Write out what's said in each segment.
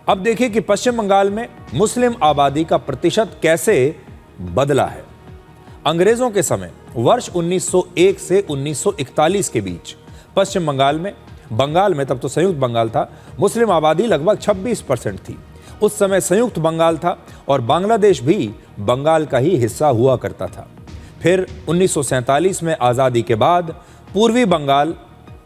अब देखिए कि पश्चिम बंगाल में मुस्लिम आबादी का प्रतिशत कैसे बदला है। अंग्रेजों के समय वर्ष 1901 से 1941 के बीच पश्चिम बंगाल में तब तो संयुक्त बंगाल था, मुस्लिम आबादी लगभग 26% थी। उस समय संयुक्त बंगाल था और बांग्लादेश भी बंगाल का ही हिस्सा हुआ करता था। फिर 1947 में आज़ादी के बाद पूर्वी बंगाल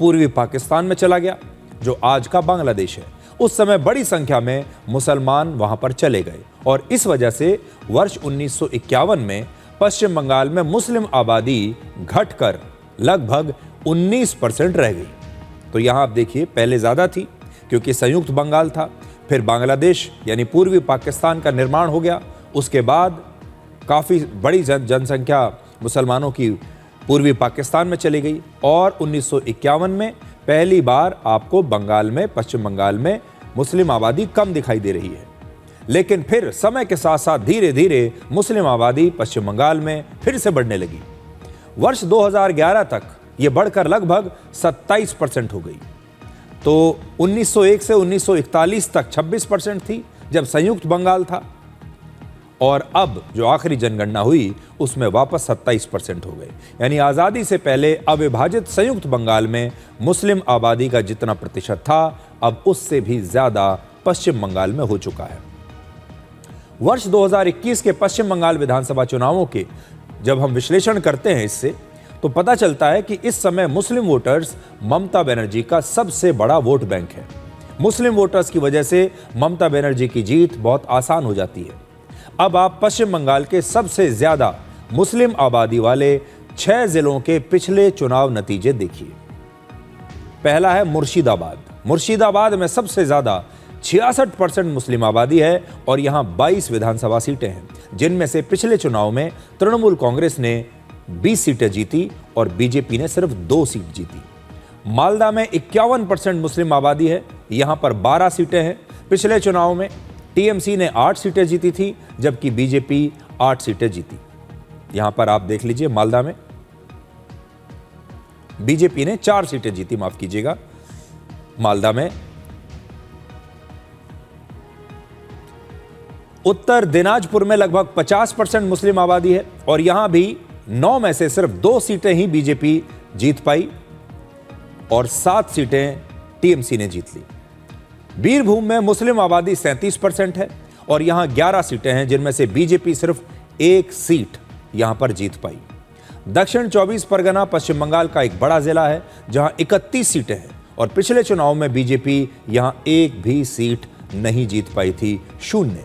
पूर्वी पाकिस्तान में चला गया, जो आज का बांग्लादेश है। उस समय बड़ी संख्या में मुसलमान वहां पर चले गए और इस वजह से वर्ष 1951 में पश्चिम बंगाल में मुस्लिम आबादी घटकर लगभग 19% रह गई। तो यहां आप देखिए, पहले ज्यादा थी क्योंकि संयुक्त बंगाल था, फिर बांग्लादेश यानी पूर्वी पाकिस्तान का निर्माण हो गया। उसके बाद काफ़ी बड़ी जनसंख्या मुसलमानों की पूर्वी पाकिस्तान में चली गई और 1951 में पहली बार आपको पश्चिम बंगाल में मुस्लिम आबादी कम दिखाई दे रही है। लेकिन फिर समय के साथ साथ धीरे धीरे मुस्लिम आबादी पश्चिम बंगाल में फिर से बढ़ने लगी। वर्ष 2011 तक ये बढ़कर लगभग 27% हो गई। तो 1901 से 1941 तक 26% थी जब संयुक्त बंगाल था, और अब जो आखिरी जनगणना हुई उसमें वापस 27% हो गए। यानी आज़ादी से पहले अविभाजित संयुक्त बंगाल में मुस्लिम आबादी का जितना प्रतिशत था, अब उससे भी ज़्यादा पश्चिम बंगाल में हो चुका है। वर्ष 2021 के पश्चिम बंगाल विधानसभा चुनावों के जब हम विश्लेषण करते हैं इससे, तो पता चलता है कि इस समय मुस्लिम वोटर्स ममता बनर्जी का सबसे बड़ा वोट बैंक है। मुस्लिम वोटर्स की वजह से ममता बनर्जी की जीत बहुत आसान हो जाती है। अब आप पश्चिम बंगाल के सबसे ज्यादा मुस्लिम आबादी वाले 6 जिलों के पिछले चुनाव नतीजे देखिए। पहला है मुर्शिदाबाद। मुर्शिदाबाद में सबसे ज्यादा 66% मुस्लिम आबादी है और यहां 22 विधानसभा सीटें हैं, जिनमें से पिछले चुनाव में तृणमूल कांग्रेस ने 20 सीटें जीती और बीजेपी ने सिर्फ 2 सीट जीती। मालदा में 51% मुस्लिम आबादी है, यहां पर 12 सीटें हैं। पिछले चुनाव में टीएमसी ने 8 सीटें जीती थी, जबकि बीजेपी 8 सीटें जीती। यहां पर आप देख लीजिए, मालदा में बीजेपी ने 4 सीटें जीती, माफ कीजिएगा, मालदा में। उत्तर दिनाजपुर में लगभग 50% मुस्लिम आबादी है और यहां भी 9 में से सिर्फ 2 सीटें ही बीजेपी जीत पाई और 7 सीटें टीएमसी ने जीत ली। बीरभूम में मुस्लिम आबादी 37% है और यहां 11 सीटें हैं, जिनमें से बीजेपी सिर्फ 1 सीट यहां पर जीत पाई। दक्षिण 24 परगना पश्चिम बंगाल का एक बड़ा जिला है जहां 31 सीटें हैं और पिछले चुनाव में बीजेपी यहां एक भी सीट नहीं जीत पाई थी, 0।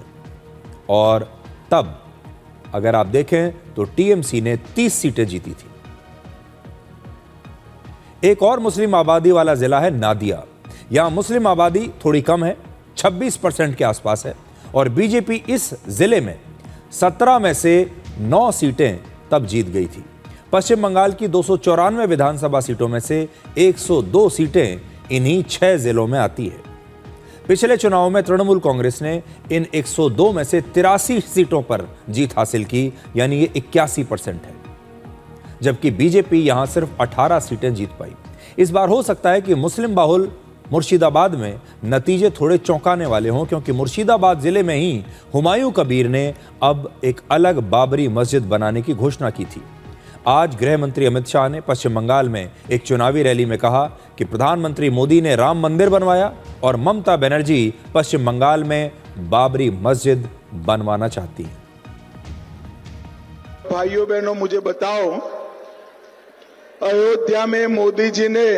और तब अगर आप देखें तो टीएमसी ने 30 सीटें जीती थी। एक और मुस्लिम आबादी वाला जिला है नादिया। यहां मुस्लिम आबादी थोड़ी कम है, 26% के आसपास है और बीजेपी इस जिले में 17 में से 9 सीटें तब जीत गई थी। पश्चिम बंगाल की 294 विधानसभा सीटों में से 102 सीटें इन्हीं 6 जिलों में आती है। पिछले चुनाव में तृणमूल कांग्रेस ने इन 102 में से 83 सीटों पर जीत हासिल की, यानी ये 81% है, जबकि बीजेपी यहां सिर्फ 18 सीटें जीत पाई। इस बार हो सकता है कि मुस्लिम बाहुल मुर्शिदाबाद में नतीजे थोड़े चौंकाने वाले हों, क्योंकि मुर्शिदाबाद जिले में ही हुमायूं कबीर ने अब एक अलग बाबरी मस्जिद बनाने की घोषणा की थी। आज गृह मंत्री अमित शाह ने पश्चिम बंगाल में एक चुनावी रैली में कहा कि प्रधानमंत्री मोदी ने राम मंदिर बनवाया और ममता बनर्जी पश्चिम बंगाल में बाबरी मस्जिद बनवाना चाहती है। भाइयों बहनों, मुझे बताओ, अयोध्या में मोदी जी ने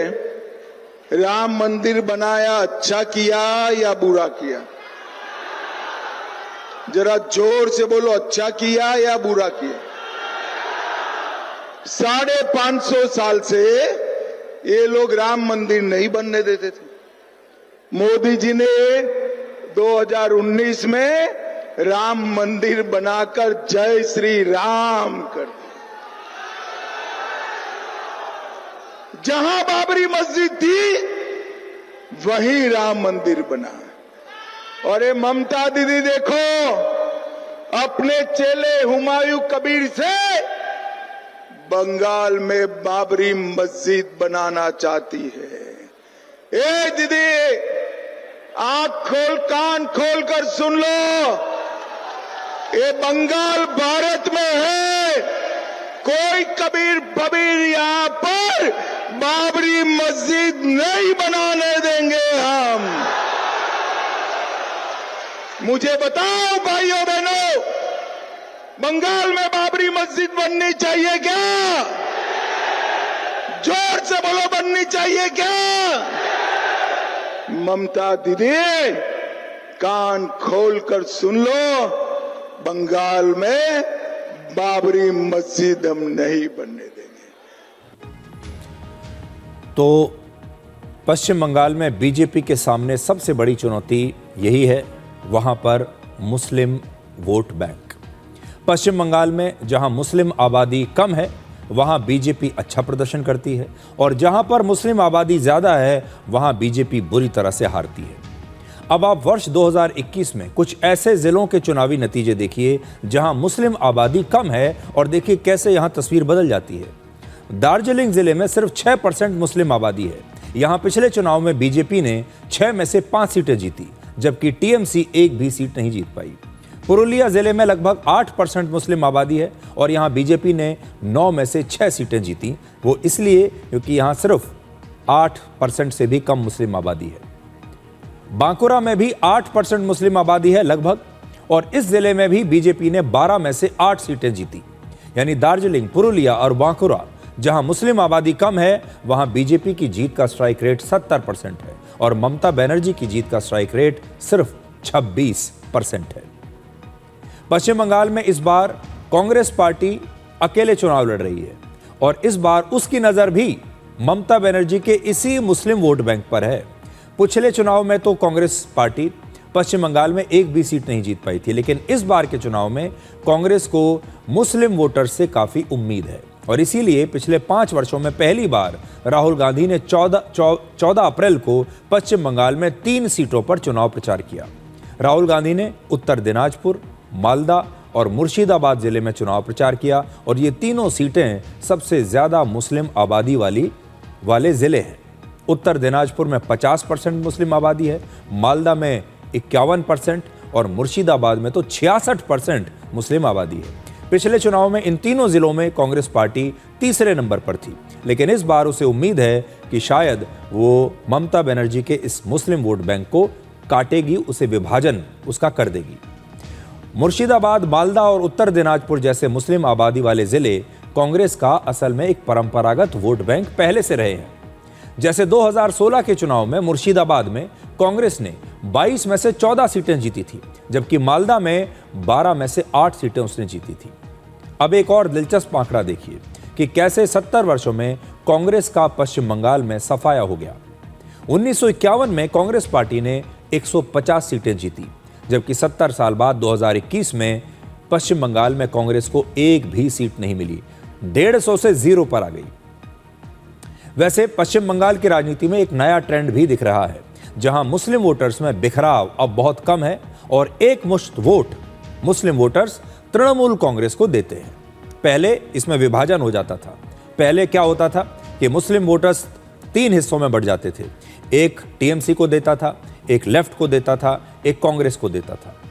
राम मंदिर बनाया, अच्छा किया या बुरा किया? जरा जोर से बोलो, अच्छा किया या बुरा किया? 550 साल से ये लोग राम मंदिर नहीं बनने देते थे। मोदी जी ने 2019 में राम मंदिर बनाकर जय श्री राम कर दिया। जहां बाबरी मस्जिद थी वहीं राम मंदिर बना। और ये ममता दीदी देखो, अपने चेले हुमायूं कबीर से बंगाल में बाबरी मस्जिद बनाना चाहती है। ए दीदी, कान खोल कर सुन लो, ये बंगाल भारत में है। कोई कबीर फबीर यहां पर बाबरी मस्जिद नहीं बनाने देंगे हम। मुझे बताओ भाइयों बहनों, बंगाल में बाबरी मस्जिद बननी चाहिए क्या? जोर से बोलो, बननी चाहिए क्या? ममता दीदी, कान खोलकर सुन लो, बंगाल में बाबरी मस्जिद हम नहीं बनने देंगे। तो पश्चिम बंगाल में बीजेपी के सामने सबसे बड़ी चुनौती यही है, वहां पर मुस्लिम वोट बैंक। पश्चिम बंगाल में जहां मुस्लिम आबादी कम है वहां बीजेपी अच्छा प्रदर्शन करती है, और जहां पर मुस्लिम आबादी ज़्यादा है वहां बीजेपी बुरी तरह से हारती है। अब आप वर्ष 2021 में कुछ ऐसे ज़िलों के चुनावी नतीजे देखिए जहां मुस्लिम आबादी कम है, और देखिए कैसे यहां तस्वीर बदल जाती है। दार्जिलिंग ज़िले में सिर्फ 6% मुस्लिम आबादी है। यहां पिछले चुनाव में बीजेपी ने 6 में से 5 सीटें जीती, जबकि टीएमसी एक भी सीट नहीं जीत पाई। पुरुलिया जिले में लगभग 8% मुस्लिम आबादी है, और यहां बीजेपी ने 9 में से 6 सीटें जीती। वो इसलिए क्योंकि यहां सिर्फ 8% से भी कम मुस्लिम आबादी है। बांकुरा में भी 8% मुस्लिम आबादी है लगभग, और इस जिले में भी बीजेपी ने 12 में से 8 सीटें जीती। यानी दार्जिलिंग, पुरुलिया और बांकुरा जहां मुस्लिम आबादी कम है वहां बीजेपी की जीत का स्ट्राइक रेट 70% है, और ममता बनर्जी की जीत का स्ट्राइक रेट सिर्फ 26% है। पश्चिम बंगाल में इस बार कांग्रेस पार्टी अकेले चुनाव लड़ रही है, और इस बार उसकी नजर भी ममता बनर्जी के इसी मुस्लिम वोट बैंक पर है। पिछले चुनाव में तो कांग्रेस पार्टी पश्चिम बंगाल में एक भी सीट नहीं जीत पाई थी, लेकिन इस बार के चुनाव में कांग्रेस को मुस्लिम वोटर्स से काफी उम्मीद है, और इसीलिए पिछले 5 वर्षों में पहली बार राहुल गांधी ने 14 अप्रैल को पश्चिम बंगाल में 3 सीटों पर चुनाव प्रचार किया। राहुल गांधी ने उत्तर दिनाजपुर, मालदा और मुर्शिदाबाद जिले में चुनाव प्रचार किया, और ये तीनों सीटें सबसे ज्यादा मुस्लिम आबादी वाले जिले हैं। उत्तर दिनाजपुर में 50% मुस्लिम आबादी है, मालदा में 51% और मुर्शिदाबाद में तो 66% मुस्लिम आबादी है। पिछले चुनाव में इन तीनों जिलों में कांग्रेस पार्टी तीसरे नंबर पर थी, लेकिन इस बार उसे उम्मीद है कि शायद वो ममता बनर्जी के इस मुस्लिम वोट बैंक को काटेगी, उसे विभाजन उसका कर देगी। मुर्शिदाबाद, मालदा और उत्तर दिनाजपुर जैसे मुस्लिम आबादी वाले जिले कांग्रेस का असल में एक परंपरागत वोट बैंक पहले से रहे हैं। जैसे 2016 के चुनाव में मुर्शिदाबाद में कांग्रेस ने 22 में से 14 सीटें जीती थी, जबकि मालदा में 12 में से 8 सीटें उसने जीती थी। अब एक और दिलचस्प आंकड़ा देखिए कि कैसे 70 वर्षों में कांग्रेस का पश्चिम बंगाल में सफाया हो गया। 1951 में कांग्रेस पार्टी ने 150 सीटें जीती, जबकि 70 साल बाद 2021 में पश्चिम बंगाल में कांग्रेस को एक भी सीट नहीं मिली, 150 से 0 पर आ गई। वैसे पश्चिम बंगाल की राजनीति में एक नया ट्रेंड भी दिख रहा है, जहां मुस्लिम वोटर्स में बिखराव अब बहुत कम है, और एक मुश्त वोट मुस्लिम वोटर्स तृणमूल कांग्रेस को देते हैं। पहले इसमें विभाजन हो जाता था। पहले क्या होता था कि मुस्लिम वोटर्स 3 हिस्सों में बढ़ जाते थे, एक टीएमसी को देता था, एक लेफ्ट को देता था, एक कांग्रेस को देता था।